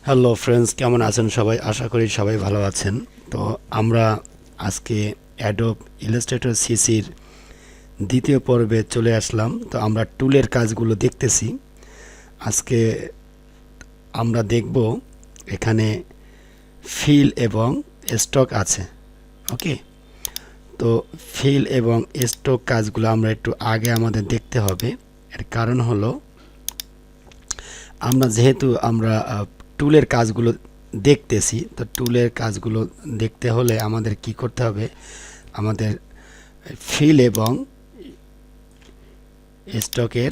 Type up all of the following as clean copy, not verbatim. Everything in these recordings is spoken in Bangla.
হ্যালো ফ্রেন্ডস, কেমন আছেন সবাই? আশা করি সবাই ভালো আছেন। তো আমরা আজকে অ্যাডোব ইলাস্ট্রেটর সিসির দ্বিতীয় পর্বে চলে আসলাম। তো আমরা টুলের কাজগুলো দেখতেছি। আজকে আমরা দেখব এখানে ফিল এবং স্টক আছে। ওকে, তো ফিল এবং স্টক কাজগুলো আমরা একটু আগে আমাদের দেখতে হবে। এর কারণ হলো আমরা টুলের কাজগুলো দেখতেছি, তো টুলের কাজগুলো দেখতে হলে আমাদের কি করতে হবে? আমাদের ফিল এবং স্টকের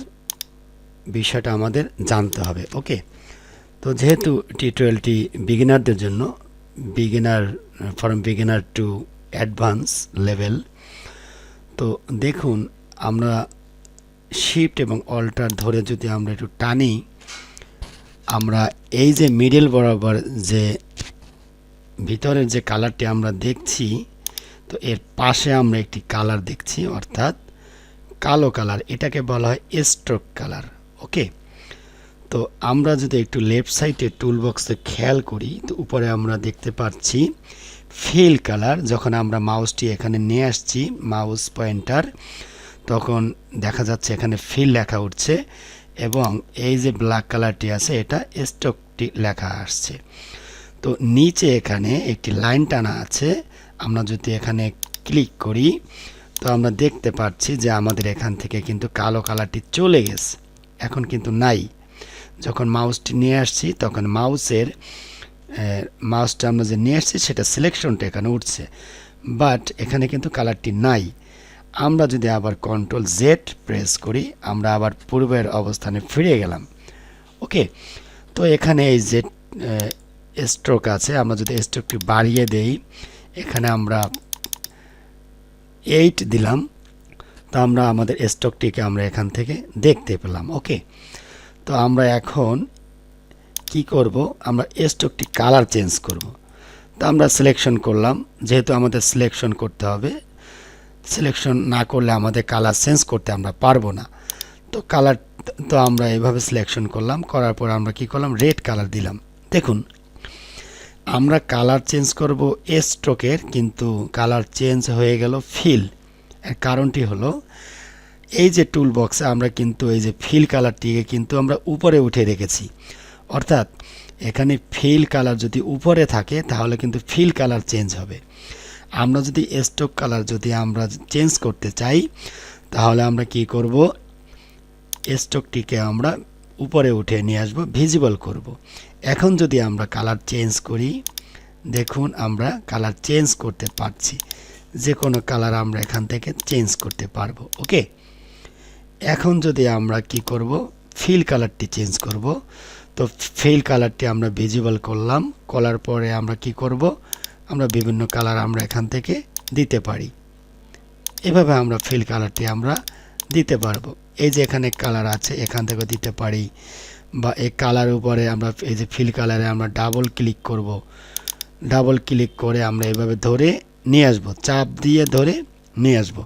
বিষয়টা আমাদের জানতে হবে। ওকে, তো যেহেতু টিউটোরিয়ালটি বিগিনারদের জন্য, beginner from beginner to advance level, তো দেখুন আমরা শিফট এবং অল্টার ধরে যদি আমরা একটু টানি, আমরা এই যে মিডল বরাবর যে ভিতরের যে কালারটি আমরা দেখছি, তো এর পাশে আমরা একটি কালার দেখছি, অর্থাৎ কালো কালার। এটাকে বলা হয় স্ট্রোক কালার। ওকে, তো আমরা যদি একটু লেফট সাইডে টুল বক্সে খেয়াল করি, তো উপরে আমরা দেখতে পাচ্ছি ফিল কালার। যখন আমরা মাউসটি এখানে নিয়ে আসছি, মাউস পয়েন্টার, তখন দেখা যাচ্ছে এখানে ফিল লেখা উঠছে এবং এই যে ব্ল্যাক কালারটি আছে এটা স্ট্রোকটি লেখা আসছে। তো নিচে এখানে একটি লাইন টানা আছে। আমরা যদি এখানে ক্লিক করি, তো আমরা দেখতে পাচ্ছি যে আমাদের এখান থেকে কিন্তু কালো কালারটি চলে গেছে, এখন কিন্তু নাই। যখন মাউসটি নিয়ে আসছি তখন মাউসটা আমরা যে নিয়ে আসছি সেটা সিলেকশনটা এখানে উঠছে, বাট এখানে কিন্তু কালারটি নাই। আমরা যদি আবার কন্ট্রোল জেড প্রেস করি, আমরা আবার পূর্বের অবস্থানে ফিরে গেলাম। ওকে, তো এখানে এই যে স্ট্রোক আছে, আমরা যদি স্ট্রোকটি বাড়িয়ে দেই, এখানে আমরা 8 দিলাম, তো আমরা আমাদের স্ট্রোকটিকে আমরা এখান থেকে দেখতে পেলাম। ওকে, তো আমরা এখন কি করব? আমরা স্ট্রোকটি কালার চেঞ্জ করব। তো আমরা সিলেকশন করলাম, যেহেতু আমাদের সিলেকশন করতে হবে, সিলেকশন না করলে আমাদের কালার চেঞ্জ করতে আমরা পারবো না। তো কালার, তো আমরা এভাবে সিলেকশন করলাম, করার পর আমরা কি করলাম? রেড কালার দিলাম। দেখুন আমরা কালার চেঞ্জ করব স্ট্রোকের, কিন্তু কালার চেঞ্জ হয়ে গেল ফিল। এর কারণটি হলো এই যে টুল বক্সে আমরা কিন্তু এই যে ফিল কালারটিকে কিন্তু আমরা উপরে উঠে রেখেছি, অর্থাৎ এখানে ফিল কালার যদি উপরে থাকে তাহলে কিন্তু ফিল কালার চেঞ্জ হবে। আমরা যদি স্ট্রোক কালার যদি আমরা চেঞ্জ করতে চাই, তাহলে আমরা কি করব? স্ট্রোকটিকে আমরা উপরে উঠে নিয়ে আসব, ভিজিবল করব। এখন যদি আমরা কালার চেঞ্জ করি, দেখুন আমরা কালার চেঞ্জ করতে পারছি, যে কোনো কালার আমরা এখান থেকে চেঞ্জ করতে পারবো। ওকে, এখন যদি আমরা কি করব? ফিল কালারটি চেঞ্জ করব। তো ফিল কালারটি আমরা ভিজিবল করলাম, করার পরে আমরা কি করব? আমরা বিভিন্ন কালার আমরা এখান থেকে দিতে পারি। এভাবে আমরা ফিল কালারটি আমরা দিতে পারবো। এই যে এখানে কালার আছে, এখান থেকে দিতে পারি, বা এই কালার উপরে আমরা এই যে ফিল কালারে আমরা ডাবল ক্লিক করব। ডাবল ক্লিক করে আমরা এভাবে ধরে নিয়ে আসব, চাপ দিয়ে ধরে নিয়ে আসব।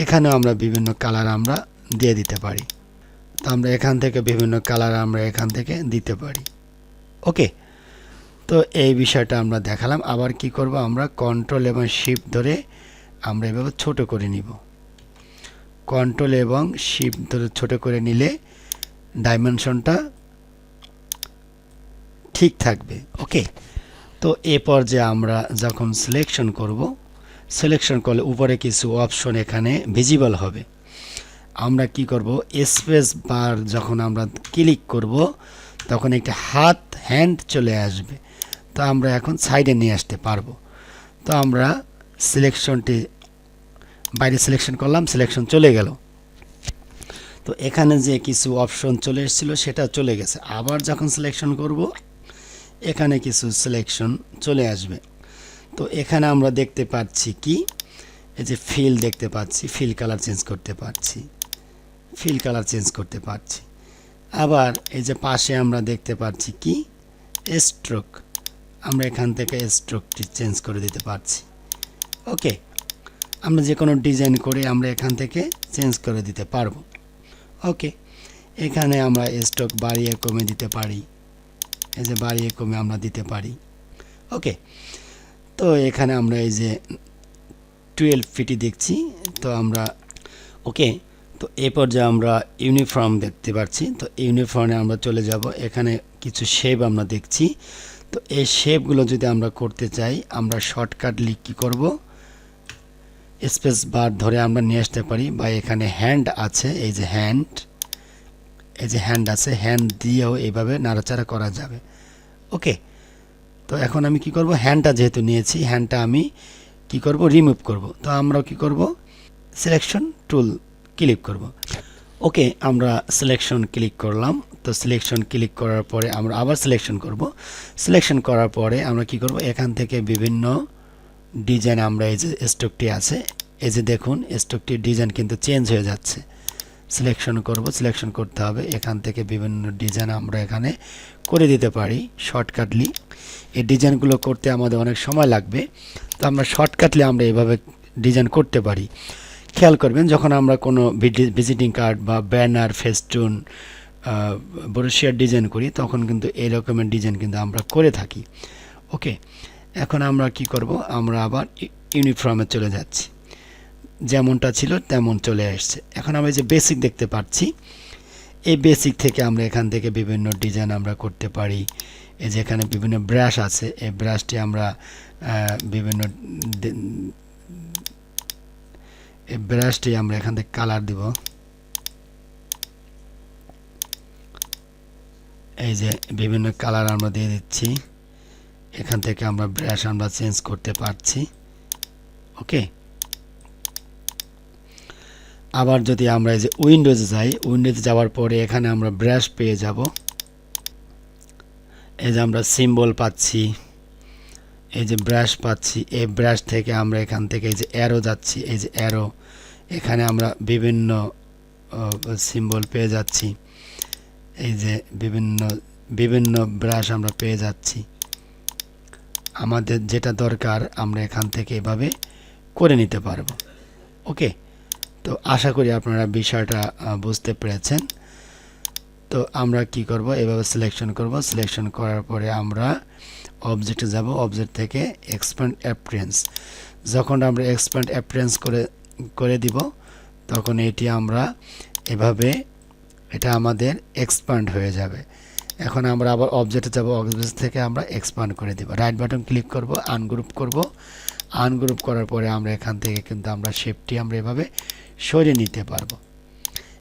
এখানেও আমরা বিভিন্ন কালার আমরা দিয়ে দিতে পারি। তো আমরা এখান থেকে বিভিন্ন কালার আমরা এখান থেকে দিতে পারি। ওকে, তো এই বিষয়টা আমরা দেখালাম। আবার কি করব? আমরা কন্ট্রোল এবং শিফট ধরে আমরা এভাবে ছোট করে নিব। কন্ট্রোল এবং শিফট ধরে ছোট করে নিলে ডাইমেনশনটা ঠিক থাকবে। ওকে, তো এ পর্যায়ে আমরা যখন সিলেকশন করব, সিলেকশন করলে উপরে কিছু অপশন এখানে ভিজিবল হবে। আমরা কি করব? স্পেস বার যখন আমরা ক্লিক করব, তখন একটা হ্যান্ড চলে আসবে। তো আমরা এখন সাইডে নিয়ে আসতে পারবো। তো আমরা সিলেকশনটি বাইরে সিলেকশন করলাম, সিলেকশন চলে গেল। তো এখানে যে কিছু অপশন চলে এসেছিলো সেটা চলে গেছে। আবার যখন সিলেকশন করব, এখানে কিছু সিলেকশন চলে আসবে। তো এখানে আমরা দেখতে পাচ্ছি কি, এই যে ফিল দেখতে পাচ্ছি, ফিল কালার চেঞ্জ করতে পারছি, ফিল কালার চেঞ্জ করতে পারছি। আবার এই যে পাশে আমরা দেখতে পাচ্ছি কি, স্ট্রোক, আমরা এখান থেকে স্ট্রোকটি চেঞ্জ করে দিতে পারছি। ওকে, আমরা যে কোনো ডিজাইন করে আমরা এখান থেকে চেঞ্জ করে দিতে পারবো। ওকে, এখানে আমরা স্ট্রোক বাড়িয়ে কমে দিতে পারি, এই যে বাড়িয়ে কমে আমরা দিতে পারি। ওকে, তো এখানে আমরা এই যে 12 ফিট দেখছি। তো আমরা ওকে, তো এই পর্যায়ে আমরা ইউনিফর্ম দেখতে পাচ্ছি। তো ইউনিফর্মে আমরা চলে যাব। এখানে কিছু শেপ আমরা দেখছি। তো এই শেপগুলো যদি আমরা করতে চাই, আমরা শর্টকাটলি কী করব, স্পেস বার ধরে আমরা নিয়ে আসতে পারি, বা এখানে হ্যান্ড আছে, এই যে হ্যান্ড, এই যে হ্যান্ড আছে, হ্যান্ড দিয়েও এইভাবে নাড়াচাড়া করা যাবে। ওকে, তো এখন আমি কি করব, হ্যান্ডটা যেহেতু নিয়েছি, হ্যান্ডটা আমি কি করব, রিমুভ করব। তো আমরা কি করব, সিলেকশন টুল ক্লিক করব। ওকে, আমরা সিলেকশন ক্লিক করলাম। তো সিলেকশন ক্লিক করার পরে আমরা আবার সিলেকশন করব। সিলেকশন করার পরে আমরা কি করব, এখান থেকে বিভিন্ন ডিজাইন, আমরা এই যে স্টকটি আছে, এই যে দেখুন স্টকটির ডিজাইন কিন্তু চেঞ্জ হয়ে যাচ্ছে। সিলেকশন করব, সিলেকশন করতে হবে, এখান থেকে বিভিন্ন ডিজাইন আমরা এখানে করে দিতে পারি শর্টকাটলি। এই ডিজাইনগুলো করতে আমাদের অনেক সময় লাগবে, তো আমরা শর্টকাটলি আমরা এভাবে ডিজাইন করতে পারি। খেয়াল করবেন, যখন আমরা কোনো ভিজিটিং কার্ড বা ব্যানার, ফেস্টুন, ব্রোশিয়ার ডিজাইন করি, তখন কিন্তু এই রকমের ডিজাইন কিন্তু আমরা করে থাকি। ওকে, এখন আমরা কি করব, আমরা আবার ইউনিফর্মে চলে যাচ্ছি। যেমনটা ছিল তেমন চলে আসছে। এখন আমরা যে বেসিক দেখতে পাচ্ছি, এই বেসিক থেকে আমরা এখান থেকে বিভিন্ন ডিজাইন আমরা করতে পারি। এই যে এখানে বিভিন্ন ব্রাশ আছে, এই ব্রাশটি আমরা বিভিন্ন এই ব্রাশটি আমরা এখান থেকে কালার দিব। এই যে বিভিন্ন কালার আমরা দিয়ে দিচ্ছি, এখান থেকে আমরা ব্রাশ আমরা চেঞ্জ করতে পারছি। ওকে, আবার যদি আমরা এই যে উইন্ডোজে যাই, উইন্ডোজে যাওয়ার পরে এখানে আমরা ব্রাশ পেয়ে যাব। এই যে আমরা সিম্বল পাচ্ছি, এই যে ব্রাশ পাচ্ছি। এই ব্রাশ থেকে আমরা এখান থেকে এই যে অ্যারো যাচ্ছি, এই যে অ্যারো, এখানে আমরা বিভিন্ন সিম্বল পেয়ে যাচ্ছি। এই যে বিভিন্ন বিভিন্ন ব্রাশ আমরা পেয়ে যাচ্ছি। আমাদের যেটা দরকার আমরা এখান থেকে এভাবে করে নিতে পারবো। ওকে, তো আশা করি আপনারা বিষয়টা বুঝতে পেরেছেন। তো আমরা কি করব, এভাবে সিলেকশন করব। সিলেকশন করার পরে আমরা অবজেক্টে যাব, অবজেক্ট থেকে এক্সপ্যান্ড অ্যাপিয়ারেন্স। যখন আমরা এক্সপ্যান্ড অ্যাপিয়ারেন্স করে দিব, তখন এটি আমরা এভাবে, এটা আমাদের এক্সপ্যান্ড হয়ে যাবে। এখন আমরা আবার অবজেক্টে যাব, অবজেক্ট থেকে আমরা এক্সপ্যান্ড করে দেব। রাইট বাটন ক্লিক করব, আনগ্রুপ করব। আনগ্রুপ করার পরে আমরা এখান থেকে কিন্তু আমরা শেপটি আমরা এভাবে সরিয়ে নিতে পারবো।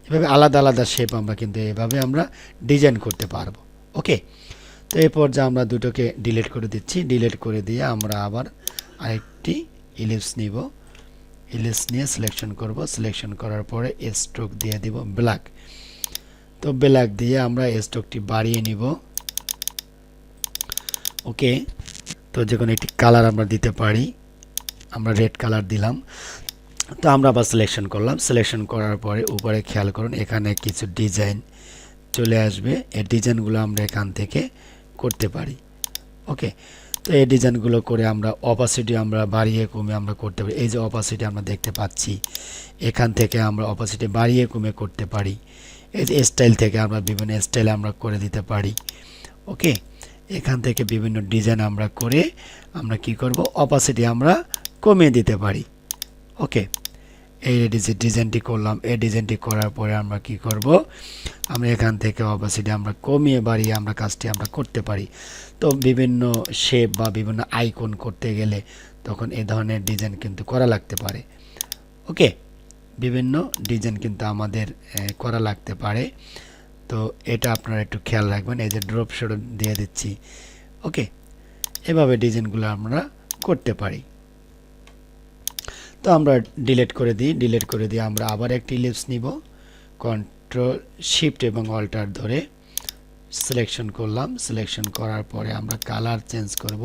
এভাবে আলাদা আলাদা শেপ আমরা কিন্তু এভাবে আমরা ডিজাইন করতে পারবো। ওকে, তো এই পর্যায়ে আমরা দুটোকে ডিলিট করে দিচ্ছি। ডিলিট করে দিয়ে আমরা আবার আরেকটি ইলিপস নিব। ইলিপস নিয়ে সিলেকশন করব। সিলেকশন করার পরে স্ট্রোক দিয়ে দিব ব্ল্যাক। তো ব্ল্যাক দিয়ে আমরা স্ট্রোকটি বাড়িয়ে নিব। ওকে, তো যে কোনো একটি কালার আমরা দিতে পারি, আমরা রেড কালার দিলাম। তো আমরা আবার সিলেকশন করলাম। সিলেকশন করার পরে উপরে খেয়াল করুন, এখানে কিছু ডিজাইন চলে আসবে। এই ডিজাইনগুলো আমরা এখান থেকে করতে পারি। ওকে, তো এই ডিজাইনগুলো করে আমরা অপাসিটি আমরা বাড়িয়ে কমে আমরা করতে পারি। এই যে অপাসিটি আমরা দেখতে পাচ্ছি, এখান থেকে আমরা অপাসিটি বাড়িয়ে কমে করতে পারি। এই যে স্টাইল থেকে আমরা বিভিন্ন স্টাইল আমরা করে দিতে পারি। ওকে, এখান থেকে বিভিন্ন ডিজাইন আমরা করে আমরা কি করব, অপাসিটি আমরা কমিয়ে দিতে পারি। ওকে, এই ডিজাইনটি করলাম। এই ডিজাইনটি করার পরে আমরা কি করব, আমরা এখান থেকে অপাসিটি আমরা কমিয়ে বাড়িয়ে আমরা কাজটি আমরা করতে পারি। তো বিভিন্ন শেপ বা বিভিন্ন আইকন করতে গেলে তখন এই ধরনের ডিজাইন কিন্তু করা লাগতে পারে। ওকে, বিভিন্ন ডিজাইন কিন্তু আমাদের করা লাগতে পারে। তো এটা আপনারা একটু খেয়াল রাখবেন। এই যে ড্রপ শ্যাডো দিয়ে দিচ্ছি। ওকে, এভাবে ডিজাইনগুলো আমরা করতে পারি। তো আমরা ডিলিট করে দিই। ডিলিট করে দিয়ে আমরা আবার একটি ইলিপস নিব। কন্ট্রোল শিফট এবং অল্টার ধরে সিলেকশন করলাম। সিলেকশন করার পরে আমরা কালার চেঞ্জ করব।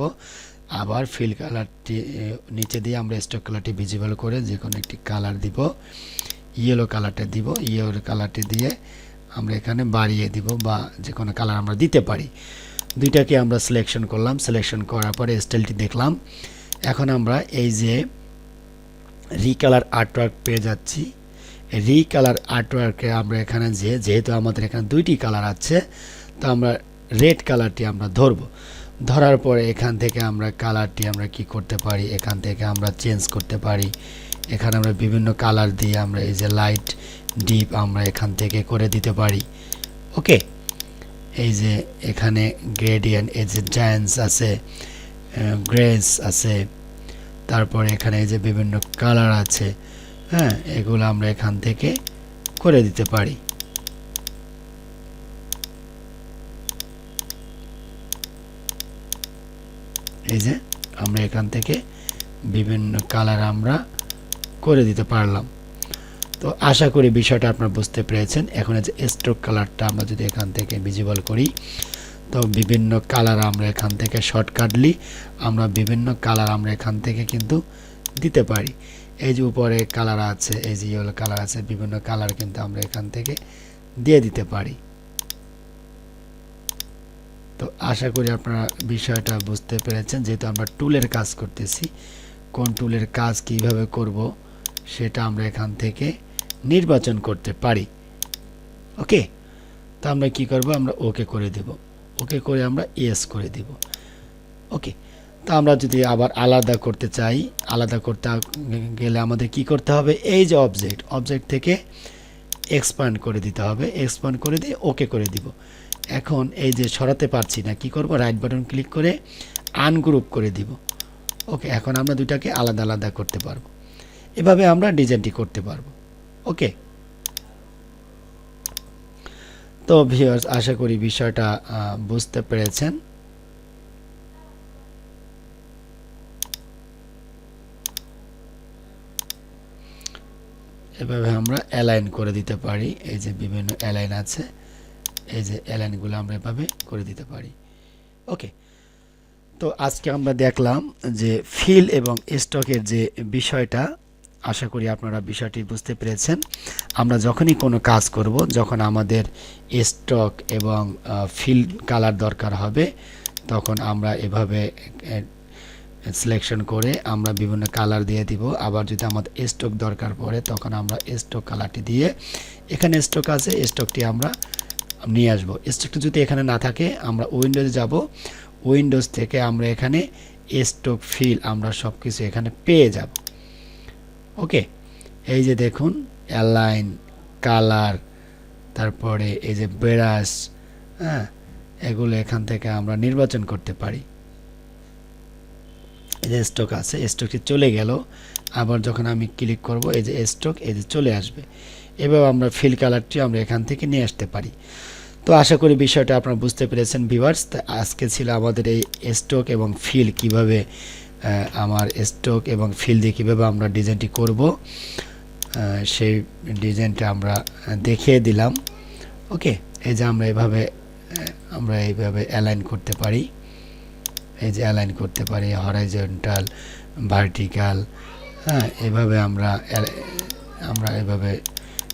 আবার ফিল কালারটি নিচে দিয়ে আমরা স্টক কালারটি ভিজিবল করে যে কোনো একটি কালার দিব। ইয়েলো কালারটা দিব। ইয়েলো কালারটি দিয়ে আমরা এখানে বাড়িয়ে দিব, বা যে কোনো কালার আমরা দিতে পারি। দুইটাকে আমরা সিলেকশন করলাম। সিলেকশন করার পরে স্টাইলটি দেখলাম। এখন আমরা এই যে রিকালার আর্টওয়ার্ক পেয়ে যাচ্ছি। রিকালার আর্টওয়ার্কে আমরা এখানে যেহেতু আমাদের এখানে দুইটি কালার আছে, তো আমরা রেড কালারটি আমরা ধরব। ধরার পরে এখান থেকে আমরা কালারটি আমরা কি করতে পারি, এখান থেকে আমরা চেঞ্জ করতে পারি। এখানে আমরা বিভিন্ন কালার দিয়ে আমরা এই যে লাইট ডিপ আমরা এখান থেকে করে দিতে পারি। ওকে, এই যে এখানে গ্রেডিয়েন্ট, এই যে জায়ান্টস আছে, গ্রেস আছে, তারপরে এখানে এই যে বিভিন্ন কালার আছে, হ্যাঁ, এগুলো আমরা এখান থেকে করে দিতে পারি। এই যে আমরা এখান থেকে বিভিন্ন কালার আমরা করে দিতে পারলাম। তো আশা করি বিষয়টা আপনারা বুঝতে পেরেছেন। এখন এই যে স্ট্রোক কালারটা আমরা যদি এখান থেকে ভিজিবল করি, তো বিভিন্ন কালার আমরা এখান থেকে শর্টকাটলি আমরা বিভিন্ন কালার আমরা এখান থেকে কিন্তু দিতে পারি। এই যে উপরে কালার আছে, এই যে ইয়েলো কালার আছে, বিভিন্ন কালার কিন্তু আমরা এখান থেকে দিয়ে দিতে পারি। তো আশা করি আপনারা বিষয়টা বুঝতে পেরেছেন। যেহেতু আমরা টুলের কাজ করতেছি, কোন টুলের কাজ কিভাবে করব সেটা আমরা এখান থেকে নির্বাচন করতে পারি। ওকে, তো আমরা কি করব, আমরা ওকে করে দেব। ওকে করে আমরা ইয়েস করে দেব। ওকে, তো আমরা যদি আবার আলাদা করতে চাই, আলাদা করতে গেলে আমাদের কি করতে হবে, এই যে অবজেক্ট থেকে এক্সপ্যান্ড করে দিতে হবে। এক্সপ্যান্ড করে দিয়ে ওকে করে দিব। এখন এই যে সরাতে পারছি না, কি করব, রাইট বাটন ক্লিক করে আনগ্রুপ করে দিব। ওকে, এখন আমরা দুটাকে আলাদা আলাদা করতে পারবো। এভাবে আমরা ডিজাইনটি করতে পারবো। ওকে, তো ভিউয়ার্স আশা করি বিষয়টা বুঝতে পেরেছেন। এভাবে আমরা অ্যালাইন করে দিতে পারি। এই যে বিভিন্ন অ্যালাইন আছে, এই যে অ্যালাইনগুলো আমরা এভাবে করে দিতে পারি। ওকে, তো আজকে আমরা দেখলাম যে ফিল এবং স্টকের যে বিষয়টা, আশা করি আপনারা বিষয়টি বুঝতে পেরেছেন। আমরা যখনই কোনো কাজ করব, যখন আমাদের স্টক এবং ফিল কালার দরকার হবে, তখন আমরা এভাবে সিলেকশন করে আমরা বিভিন্ন কালার দিয়ে দিব। আবার যদি আমাদের স্টক দরকার পড়ে, তখন আমরা স্টক কালারটি দিয়ে, এখানে স্টক আছে, স্টকটি আমরা নিয়ে আসব। স্টকটি যদি এখানে না থাকে, আমরা উইন্ডোজে যাব, উইন্ডোজ থেকে আমরা এখানে স্টক ফিল আমরা সব কিছু এখানে পেয়ে যাব। ওকে, এই যে দেখুন অ্যালাইন, কালার, তারপরে এই যে ব্রাশ, হ্যাঁ, এগুলো এখান থেকে আমরা নির্বাচন করতে পারি। এই যে স্টক আছে, স্টকটি চলে গেল। আবার যখন আমি ক্লিক করব, এই যে স্টক, এই যে চলে আসবে। এভাবে আমরা ফিল কালারটি আমরা এখান থেকে নিয়ে আসতে পারি। তো আশা করি বিষয়টা আপনারা বুঝতে পেরেছেন ভিউয়ার্স। আজকে ছিল আমাদের এই স্টক এবং ফিল কিভাবে, আমার স্টক এবং ফিল দিয়ে কীভাবে আমরা ডিজাইনটি করব, সেই ডিজাইনটা আমরা দেখিয়ে দিলাম। ওকে, এই যে আমরা এইভাবে অ্যালাইন করতে পারি। এই যে অ্যালাইন করতে পারি হরাইজন্টাল, ভার্টিক্যাল, হ্যাঁ, এভাবে আমরা এভাবে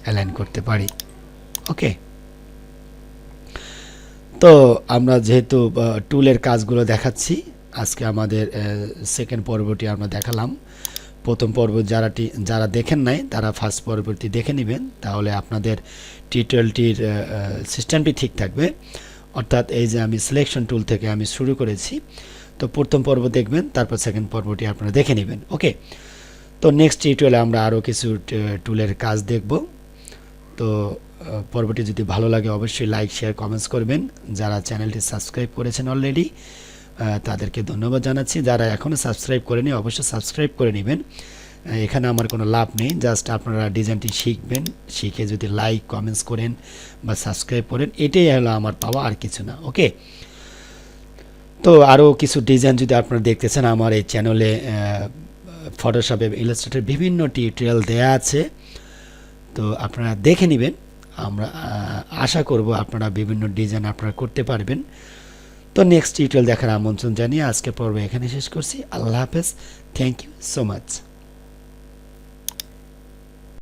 অ্যালাইন করতে পারি। ওকে, তো আমরা যেহেতু টুলের কাজগুলো দেখাচ্ছি, আজকে আমাদের সেকেন্ড পর্বটি আমরা দেখালাম। প্রথম পর্ব যারা দেখেন নাই, তারা ফার্স্ট পর্বটি দেখে নেবেন, তাহলে আপনাদের টিউটোরিয়ালটির সিস্টেমটি ঠিক থাকবে। অর্থাৎ এই যে আমি সিলেকশন টুল থেকে আমি শুরু করেছি, তো প্রথম পর্ব দেখবেন, তারপর সেকেন্ড পর্বটি আপনারা দেখে নেবেন। ওকে, তো নেক্সট টিউটোরিয়ালে আমরা আরও কিছু টুলের কাজ দেখব। তো পর্বটি যদি ভালো লাগে অবশ্যই লাইক, শেয়ার, কমেন্টস করবেন। যারা চ্যানেলটি সাবস্ক্রাইব করেছেন অলরেডি, তাদেরকে ধন্যবাদ জানাচ্ছি। যারা এখনও সাবস্ক্রাইব করেনি, অবশ্যই সাবস্ক্রাইব করে নেবেন। এখানে আমার কোনো লাভ নেই, জাস্ট আপনারা ডিজাইনটি শিখবেন, শিখে যদি লাইক, কমেন্টস করেন বা সাবস্ক্রাইব করেন, এটাই হলো আমার পাওয়া, আর কিছু না। ওকে, তো আরও কিছু ডিজাইন যদি আপনারা দেখতে চান, আমার এই চ্যানেলে ফটোশপ এবং ইলাস্ট্রেটর বিভিন্ন টিউটোরিয়াল দেয়া আছে, তো আপনারা দেখে নেবেন। আমরা আশা করব আপনারা বিভিন্ন ডিজাইন আপনারা করতে পারবেন। তো নেক্সট টিউটোরিয়াল দেখার আমন্ত্রণ জানিয়ে আজকের পর্ব এখানে শেষ করছি। আল্লাহ হাফেজ, থ্যাংক ইউ সো মাচ।